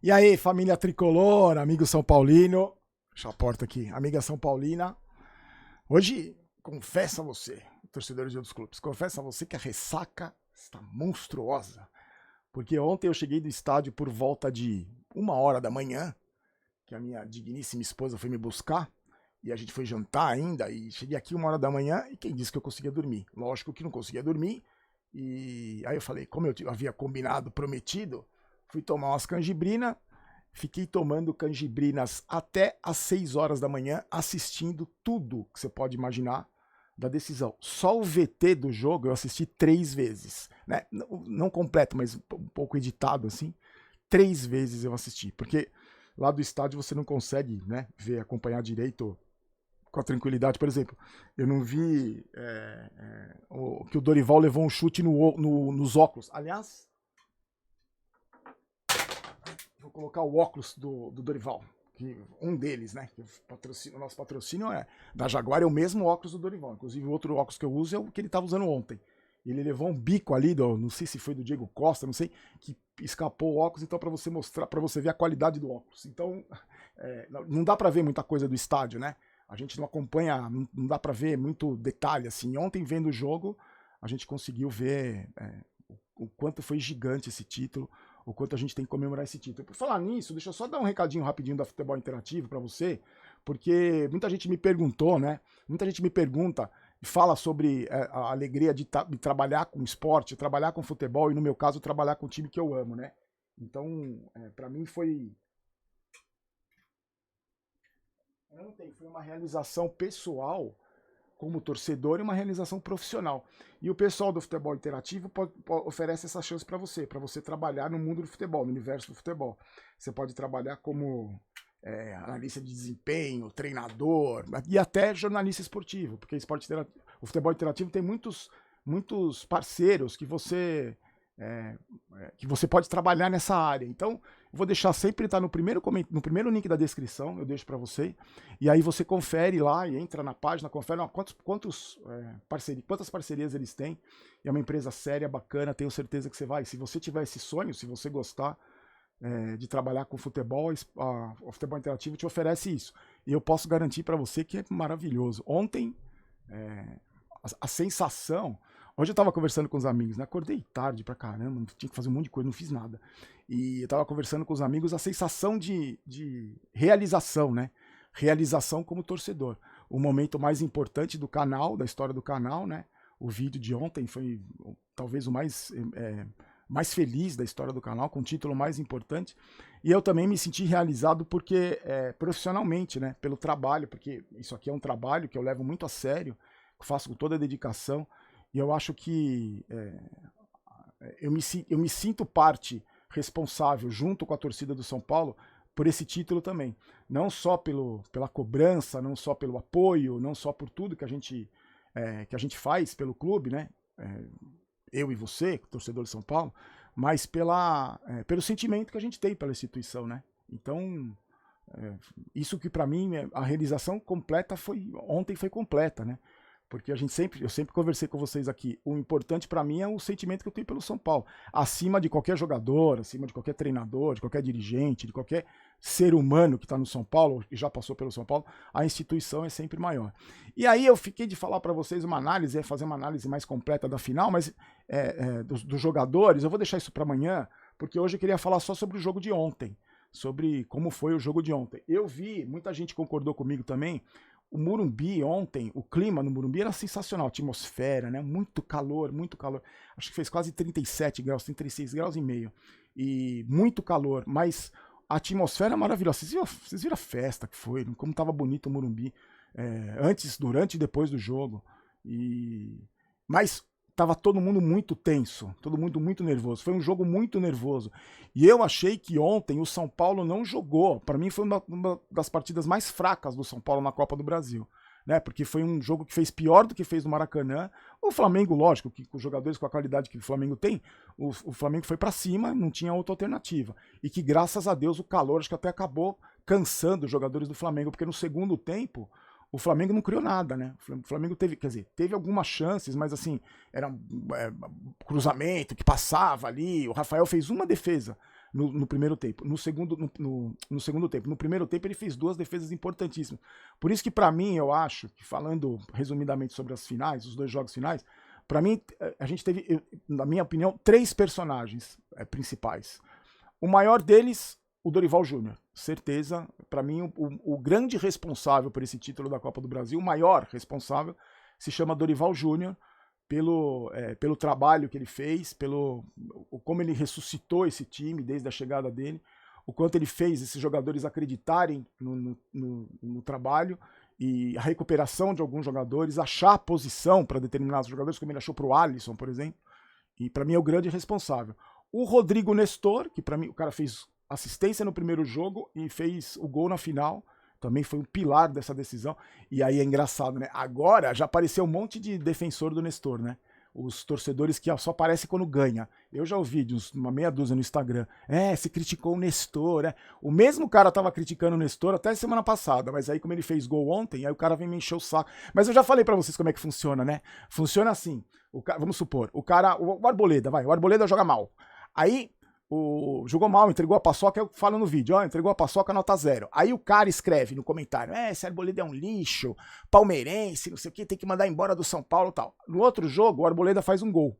E aí, família tricolor, amigo São Paulino. Deixa a porta aqui. Amiga São Paulina. Hoje, confesso a você, torcedores de outros clubes, confesso a você que a ressaca está monstruosa. Porque ontem eu cheguei do estádio por volta de 1 hora da manhã, que a minha digníssima esposa foi me buscar, e a gente foi jantar ainda, e cheguei aqui 1 hora da manhã, e quem disse que eu conseguia dormir? Lógico que não conseguia dormir, e aí eu falei, como eu havia combinado, prometido, fui tomar umas canjibrinas, fiquei tomando canjibrinas até às 6 horas da manhã, assistindo tudo que você pode imaginar da decisão. Só o VT do jogo eu assisti 3 vezes, né? Não completo, mas um pouco editado assim. 3 vezes eu assisti, porque lá do estádio você não consegue, né, ver, acompanhar direito com a tranquilidade. Por exemplo, eu não vi que o Dorival levou um chute nos óculos. Aliás, vou colocar o óculos do Dorival, que um deles, né? Que o nosso patrocínio é da Jaguar, é o mesmo óculos do Dorival. Inclusive, o outro óculos que eu uso é o que ele estava usando ontem. Ele levou um bico ali, não sei se foi do Diego Costa, não sei, que escapou o óculos, então para você mostrar, para você ver a qualidade do óculos. Então, não dá para ver muita coisa do estádio, né? A gente não acompanha, não dá para ver muito detalhe assim. Ontem, vendo o jogo, a gente conseguiu ver o quanto foi gigante esse título, o quanto a gente tem que comemorar esse título. Por falar nisso, deixa eu só dar um recadinho rapidinho da Futebol Interativo para você, porque muita gente me perguntou, né? Muita gente me pergunta e fala sobre a alegria de trabalhar com esporte, trabalhar com futebol e, no meu caso, trabalhar com o time que eu amo, né? Então, para mim foi uma realização pessoal como torcedor e uma realização profissional. E o pessoal do Futebol Interativo oferece essa chance para você trabalhar no mundo do futebol, no universo do futebol. Você pode trabalhar como analista de desempenho, treinador e até jornalista esportivo, porque o Futebol Interativo tem muitos parceiros que você pode trabalhar nessa área. Então, eu vou deixar sempre, tá no primeiro link da descrição, eu deixo para você, e aí você confere lá e entra na página, confere quantas parcerias eles têm. É uma empresa séria, bacana, tenho certeza que você vai. Se você tiver esse sonho, se você gostar de trabalhar com futebol, o Futebol Interativo te oferece isso. E eu posso garantir para você que é maravilhoso. Ontem, a sensação... Hoje eu tava conversando com os amigos, né? Acordei tarde pra caramba, tinha que fazer um monte de coisa, não fiz nada. E eu tava conversando com os amigos, a sensação de realização, né? Realização como torcedor. O momento mais importante do canal, da história do canal, né? O vídeo de ontem foi talvez o mais feliz da história do canal, com o título mais importante. E eu também me senti realizado porque, profissionalmente, né? Pelo trabalho, porque isso aqui é um trabalho que eu levo muito a sério, que faço com toda a dedicação. E eu acho que eu me sinto parte responsável, junto com a torcida do São Paulo, por esse título também. Não só pela cobrança, não só pelo apoio, não só por tudo que a gente faz pelo clube, né? Eu e você, torcedor de São Paulo, mas pelo sentimento que a gente tem pela instituição, né? Então, isso que para mim, a realização completa ontem foi completa, né? Porque eu sempre conversei com vocês aqui, o importante para mim é o sentimento que eu tenho pelo São Paulo. Acima de qualquer jogador, acima de qualquer treinador, de qualquer dirigente, de qualquer ser humano que está no São Paulo, e já passou pelo São Paulo, a instituição é sempre maior. E aí eu fiquei de falar para vocês uma análise, fazer uma análise mais completa da final, mas dos jogadores, eu vou deixar isso para amanhã, porque hoje eu queria falar só sobre o jogo de ontem, sobre como foi o jogo de ontem. Eu vi, muita gente concordou comigo também, o Morumbi ontem, o clima no Morumbi era sensacional, a atmosfera, né? Muito calor, muito calor. Acho que fez quase 37 graus, 36 graus e meio. E muito calor, mas a atmosfera é maravilhosa. Vocês viram a festa que foi, como estava bonito o Morumbi, antes, durante e depois do jogo. Mas tava todo mundo muito tenso, todo mundo muito nervoso. Foi um jogo muito nervoso. E eu achei que ontem o São Paulo não jogou. Para mim foi uma das partidas mais fracas do São Paulo na Copa do Brasil. Né? Porque foi um jogo que fez pior do que fez no Maracanã. O Flamengo, lógico, que com os jogadores com a qualidade que o Flamengo tem, o Flamengo foi para cima, não tinha outra alternativa. E que graças a Deus o calor acho que até acabou cansando os jogadores do Flamengo, porque no segundo tempo o Flamengo não criou nada, né? O Flamengo teve algumas chances, mas assim, era cruzamento que passava ali. O Rafael fez uma defesa, no primeiro tempo. No segundo tempo. No primeiro tempo ele fez 2 defesas importantíssimas. Por isso que pra mim, eu acho, que falando resumidamente sobre as finais, os 2 jogos finais, pra mim a gente teve, na minha opinião, 3 personagens principais. O maior deles, o Dorival Júnior. Certeza, pra mim, o grande responsável por esse título da Copa do Brasil, o maior responsável, se chama Dorival Júnior, pelo trabalho que ele fez, como ele ressuscitou esse time desde a chegada dele, o quanto ele fez esses jogadores acreditarem no trabalho e a recuperação de alguns jogadores, achar posição para determinados jogadores, como ele achou para o Alisson, por exemplo, e para mim é o grande responsável. O Rodrigo Nestor, que para mim o cara fez assistência no primeiro jogo e fez o gol na final, também foi um pilar dessa decisão. E aí é engraçado, né? Agora já apareceu um monte de defensor do Nestor, né? Os torcedores que só aparecem quando ganha. Eu já ouvi de uma meia dúzia no Instagram. Se criticou o Nestor, né? O mesmo cara tava criticando o Nestor até semana passada, mas aí como ele fez gol ontem, aí o cara vem me encher o saco. Mas eu já falei pra vocês como é que funciona, né? Funciona assim. Vamos supor, o Arboleda, o Arboleda joga mal. Aí jogou mal, entregou a paçoca, eu falo no vídeo, entregou a paçoca, nota 0. Aí o cara escreve no comentário, esse Arboleda é um lixo, palmeirense, não sei o que, tem que mandar embora do São Paulo e tal. No outro jogo, o Arboleda faz um gol.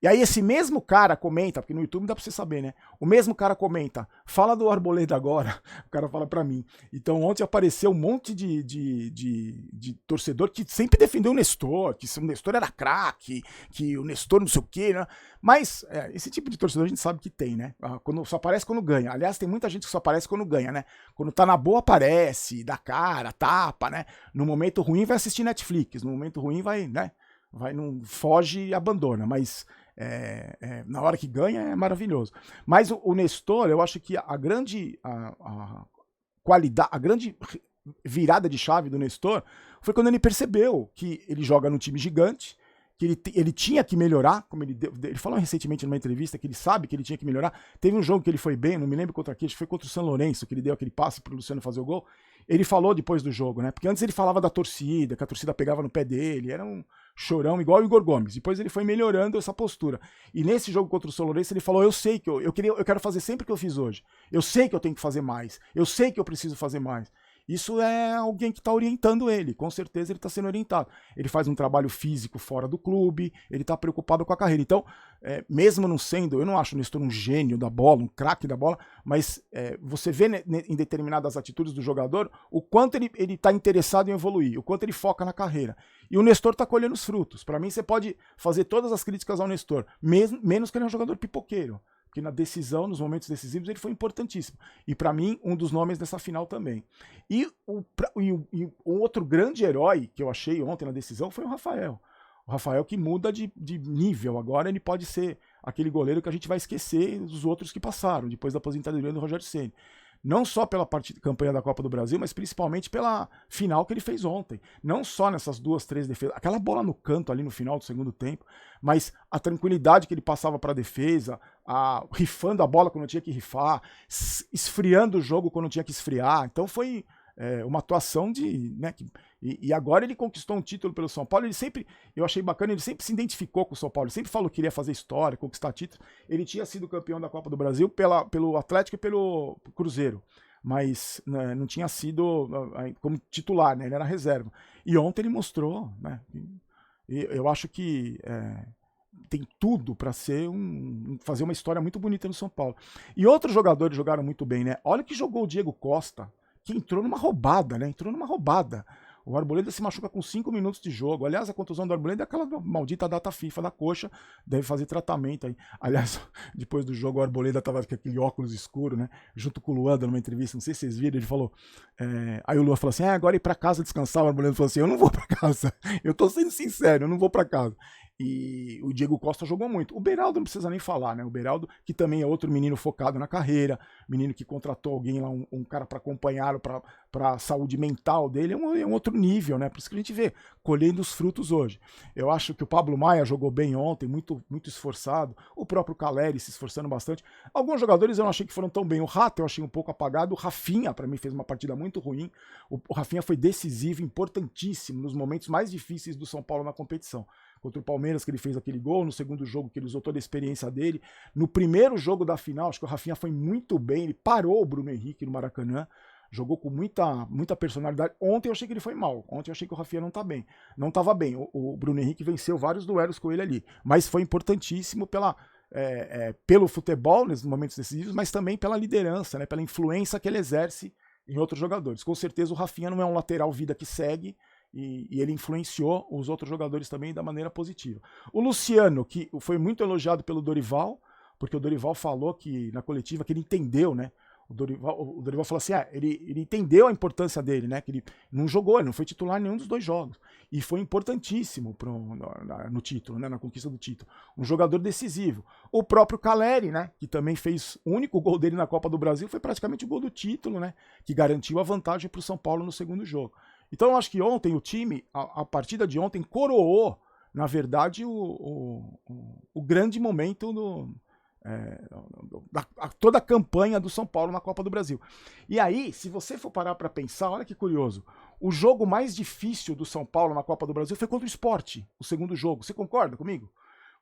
E aí esse mesmo cara comenta, porque no YouTube dá pra você saber, né? O mesmo cara comenta, fala do Arboleda agora, o cara fala pra mim. Então ontem apareceu um monte de torcedor que sempre defendeu o Nestor, que o Nestor era craque, que o Nestor não sei o quê, né? Mas esse tipo de torcedor a gente sabe que tem, né? Só aparece quando ganha. Aliás, tem muita gente que só aparece quando ganha, né? Quando tá na boa aparece, dá cara, tapa, né? No momento ruim vai assistir Netflix, no momento ruim vai, né? Não foge e abandona, mas na hora que ganha é maravilhoso. Mas o Nestor, eu acho que a grande qualidade, a grande virada de chave do Nestor foi quando ele percebeu que ele joga num time gigante, que ele tinha que melhorar, como ele falou recentemente numa entrevista que ele sabe que ele tinha que melhorar. Teve um jogo que ele foi bem, não me lembro contra quem, acho que foi contra o São Lourenço, que ele deu aquele passe pro Luciano fazer o gol. Ele falou depois do jogo, né? Porque antes ele falava da torcida, que a torcida pegava no pé dele, era um chorão igual o Igor Gomes. Depois ele foi melhorando essa postura. E nesse jogo contra o São Lourenço ele falou, eu sei que eu quero fazer sempre o que eu fiz hoje. Eu sei que eu tenho que fazer mais. Eu sei que eu preciso fazer mais. Isso é alguém que está orientando ele, com certeza ele está sendo orientado. Ele faz um trabalho físico fora do clube, ele está preocupado com a carreira. Então, mesmo não sendo, eu não acho o Nestor um gênio da bola, um craque da bola, mas você vê em determinadas atitudes do jogador o quanto ele está interessado em evoluir, o quanto ele foca na carreira. E o Nestor está colhendo os frutos. Para mim, você pode fazer todas as críticas ao Nestor, menos que ele é um jogador pipoqueiro. Porque na decisão, nos momentos decisivos, ele foi importantíssimo. E para mim, um dos nomes dessa final também. E o outro grande herói que eu achei ontem na decisão foi o Rafael. O Rafael que muda de nível. Agora ele pode ser aquele goleiro que a gente vai esquecer dos outros que passaram, depois da aposentadoria do Rogério Ceni. Não só pela campanha da Copa do Brasil, mas principalmente pela final que ele fez ontem. Não só nessas 2, 3 defesas, aquela bola no canto ali no final do segundo tempo, mas a tranquilidade que ele passava para a defesa, rifando a bola quando tinha que rifar, esfriando o jogo quando tinha que esfriar. Então foi uma atuação né, e agora ele conquistou um título pelo São Paulo. Eu achei bacana, ele sempre se identificou com o São Paulo, ele sempre falou que queria fazer história, conquistar títulos. Ele tinha sido campeão da Copa do Brasil pelo Atlético e pelo Cruzeiro, mas né, não tinha sido como titular, né, ele era reserva. E ontem ele mostrou, né, e eu acho que tem tudo para fazer uma história muito bonita no São Paulo. E outros jogadores jogaram muito bem, né? Olha que jogou o Diego Costa, que entrou numa roubada, né? Entrou numa roubada. O Arboleda se machuca com 5 minutos de jogo. Aliás, a contusão do Arboleda é aquela maldita data FIFA da coxa. Deve fazer tratamento aí. Aliás, depois do jogo, o Arboleda tava com aquele óculos escuro, né? Junto com o Luan, numa entrevista, não sei se vocês viram, ele falou... Aí o Luan falou assim, agora ir pra casa descansar. O Arboleda falou assim, eu não vou pra casa. Eu tô sendo sincero, eu não vou pra casa. E o Diego Costa jogou muito. O Beraldo não precisa nem falar, né? O Beraldo, que também é outro menino focado na carreira, menino que contratou alguém lá, um cara para acompanhá-lo para a saúde mental dele, é um outro nível, né? Por isso que a gente vê colhendo os frutos hoje. Eu acho que o Pablo Maia jogou bem ontem, muito, muito esforçado. O próprio Caleri se esforçando bastante. Alguns jogadores eu não achei que foram tão bem. O Rato eu achei um pouco apagado. O Rafinha, para mim, fez uma partida muito ruim. O Rafinha foi decisivo, importantíssimo nos momentos mais difíceis do São Paulo na competição. contra o Palmeiras, que ele fez aquele gol, no segundo jogo que ele usou toda a experiência dele, no primeiro jogo da final, acho que o Rafinha foi muito bem, ele parou o Bruno Henrique no Maracanã, jogou com muita personalidade. Ontem eu achei que ele foi mal, ontem eu achei que o Rafinha não estava bem, o Bruno Henrique venceu vários duelos com ele ali, mas foi importantíssimo pelo futebol nesses momentos decisivos, mas também pela liderança, né, pela influência que ele exerce em outros jogadores. Com certeza o Rafinha não é um lateral vida que segue, e ele influenciou os outros jogadores também da maneira positiva. O Luciano, que foi muito elogiado pelo Dorival, porque o Dorival falou que na coletiva que ele entendeu, né? O Dorival falou assim, ele entendeu a importância dele, né? Que ele não jogou, ele não foi titular em nenhum dos dois jogos. E foi importantíssimo no título, né? Na conquista do título. Um jogador decisivo. O próprio Caleri, né? Que também fez o único gol dele na Copa do Brasil, foi praticamente o gol do título, né? Que garantiu a vantagem para o São Paulo no segundo jogo. Então eu acho que ontem o time, a partida de ontem, coroou, na verdade, o grande momento toda a campanha do São Paulo na Copa do Brasil. E aí, se você for parar para pensar, olha que curioso, o jogo mais difícil do São Paulo na Copa do Brasil foi contra o Sport, o segundo jogo. Você concorda comigo?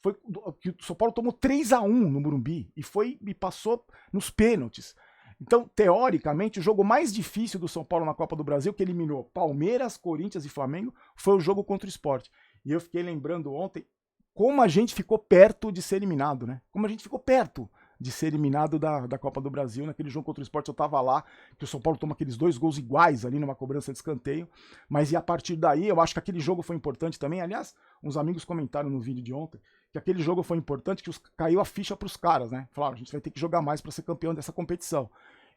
Foi que o São Paulo tomou 3-1 no Morumbi e passou nos pênaltis. Então, teoricamente, o jogo mais difícil do São Paulo na Copa do Brasil, que eliminou Palmeiras, Corinthians e Flamengo, foi o jogo contra o Sport. E eu fiquei lembrando ontem como a gente ficou perto de ser eliminado, né? Como a gente ficou perto de ser eliminado da Copa do Brasil. Naquele jogo contra o Sport eu tava lá, que o São Paulo toma aqueles 2 gols iguais ali numa cobrança de escanteio. Mas e a partir daí, eu acho que aquele jogo foi importante também. Aliás, uns amigos comentaram no vídeo de ontem que aquele jogo foi importante, que caiu a ficha pros caras, né? Falaram, a gente vai ter que jogar mais para ser campeão dessa competição.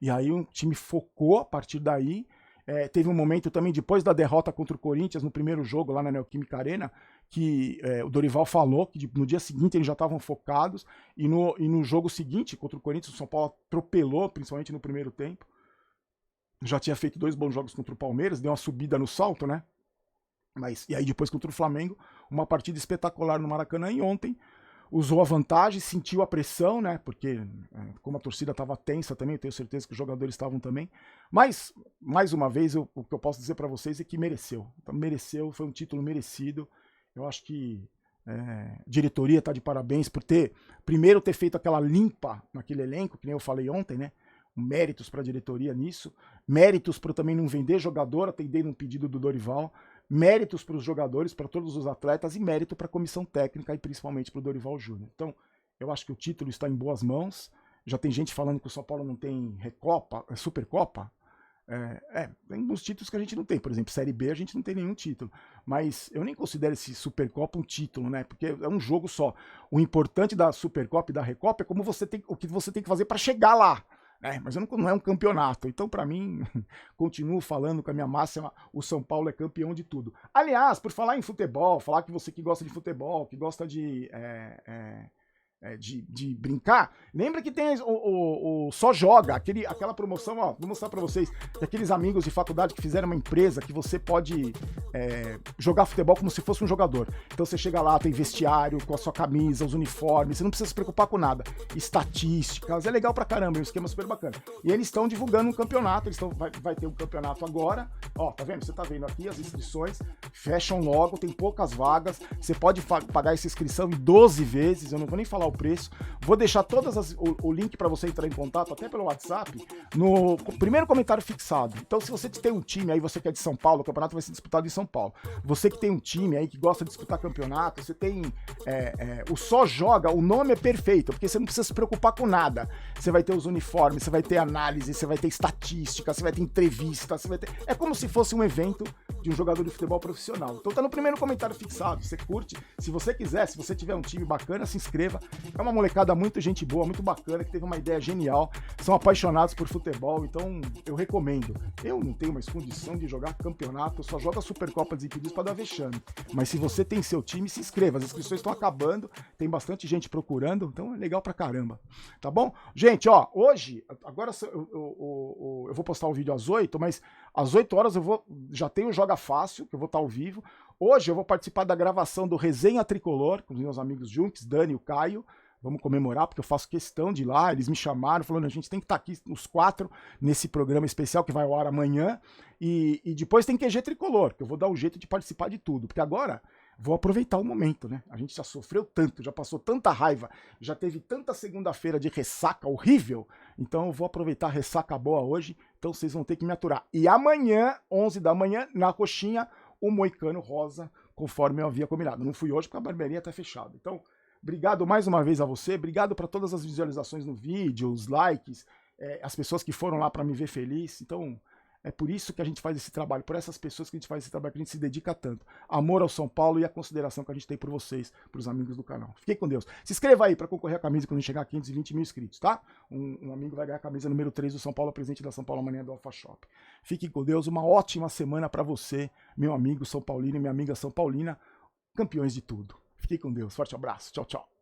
E aí o time focou a partir daí. Teve um momento também, depois da derrota contra o Corinthians, no primeiro jogo lá na Neoquímica Arena, que o Dorival falou que no dia seguinte eles já estavam focados, e no jogo seguinte, contra o Corinthians, o São Paulo atropelou, principalmente no primeiro tempo. Já tinha feito 2 bons jogos contra o Palmeiras, deu uma subida no salto, né? E aí depois contra o Flamengo, uma partida espetacular no Maracanã, e ontem usou a vantagem, sentiu a pressão, né? Porque como a torcida estava tensa também, eu tenho certeza que os jogadores estavam também. Mas, mais uma vez, o que eu posso dizer para vocês é que mereceu. Então, mereceu, foi um título merecido. Eu acho que a diretoria está de parabéns por primeiro ter feito aquela limpa naquele elenco, que nem eu falei ontem, né? Méritos para a diretoria nisso. Méritos para também não vender jogador, atendendo um pedido do Dorival. Méritos para os jogadores, para todos os atletas, e mérito para a comissão técnica e principalmente para o Dorival Júnior. Então, eu acho que o título está em boas mãos. Já tem gente falando que o São Paulo não tem Supercopa. Tem uns títulos que a gente não tem. Por exemplo, Série B a gente não tem nenhum título. Mas eu nem considero esse Supercopa um título, né? Porque é um jogo só. O importante da Supercopa e da Recopa é o que você tem que fazer para chegar lá. Mas não é um campeonato. Então, para mim, continuo falando com a minha máxima, o São Paulo é campeão de tudo. Aliás, por falar em futebol, falar que você que gosta de futebol, que gosta de brincar, lembra que tem o Só Joga, aquela promoção, ó, vou mostrar pra vocês, daqueles amigos de faculdade que fizeram uma empresa que você pode jogar futebol como se fosse um jogador. Então você chega lá, tem vestiário com a sua camisa, os uniformes, você não precisa se preocupar com nada. Estatísticas, é legal pra caramba, é um esquema super bacana. E eles estão divulgando um campeonato, vai ter um campeonato agora, ó, tá vendo? Você tá vendo aqui as inscrições, fecham logo, tem poucas vagas, você pode pagar essa inscrição em 12 vezes, eu não vou nem falar o preço. Vou deixar o link para você entrar em contato, até pelo WhatsApp, no primeiro comentário fixado. Então, se você tem um time aí, você que é de São Paulo, o campeonato vai ser disputado em São Paulo. Você que tem um time aí que gosta de disputar campeonato, você tem o Só Joga, o nome é perfeito, porque você não precisa se preocupar com nada. Você vai ter os uniformes, você vai ter análise, você vai ter estatística, você vai ter entrevista, é como se fosse um evento de um jogador de futebol profissional. Então tá no primeiro comentário fixado, você curte, se você quiser, se você tiver um time bacana, se inscreva. É uma molecada muito gente boa, muito bacana, que teve uma ideia genial, são apaixonados por futebol, então eu recomendo. Eu não tenho mais condição de jogar campeonato, eu só jogo a Supercopa Desimpedidos para dar vexame. Mas se você tem seu time, se inscreva, as inscrições estão acabando, tem bastante gente procurando, então é legal pra caramba. Tá bom? Gente, ó, hoje, agora eu vou postar o vídeo às 8, mas às 8 horas já tenho o Joga Fácil, que eu vou estar ao vivo. Hoje eu vou participar da gravação do Resenha Tricolor, com os meus amigos Junks, Dani e o Caio. Vamos comemorar, porque eu faço questão de ir lá. Eles me chamaram, falando, a gente tem que estar aqui, os 4, nesse programa especial que vai ao ar amanhã. E depois tem QG Tricolor, que eu vou dar um jeito de participar de tudo. Porque agora vou aproveitar o momento, né? A gente já sofreu tanto, já passou tanta raiva, já teve tanta segunda-feira de ressaca horrível, então eu vou aproveitar a ressaca boa hoje, então vocês vão ter que me aturar. E amanhã, 11 da manhã, na coxinha, o Moicano Rosa, conforme eu havia combinado. Não fui hoje porque a barbearia tá fechada. Então, obrigado mais uma vez a você, obrigado para todas as visualizações no vídeo, os likes, as pessoas que foram lá para me ver feliz. Então, é por isso que a gente faz esse trabalho, por essas pessoas que a gente faz esse trabalho, que a gente se dedica tanto. Amor ao São Paulo e a consideração que a gente tem por vocês, pros amigos do canal. Fiquem com Deus. Se inscreva aí para concorrer à camisa quando chegar a 520 mil inscritos, tá? Um amigo vai ganhar a camisa número 3 do São Paulo, presente da São Paulo Mania do Alfa Shop. Fiquem com Deus, uma ótima semana para você, meu amigo São Paulino e minha amiga São Paulina, campeões de tudo. Fiquem com Deus, forte abraço, tchau, tchau.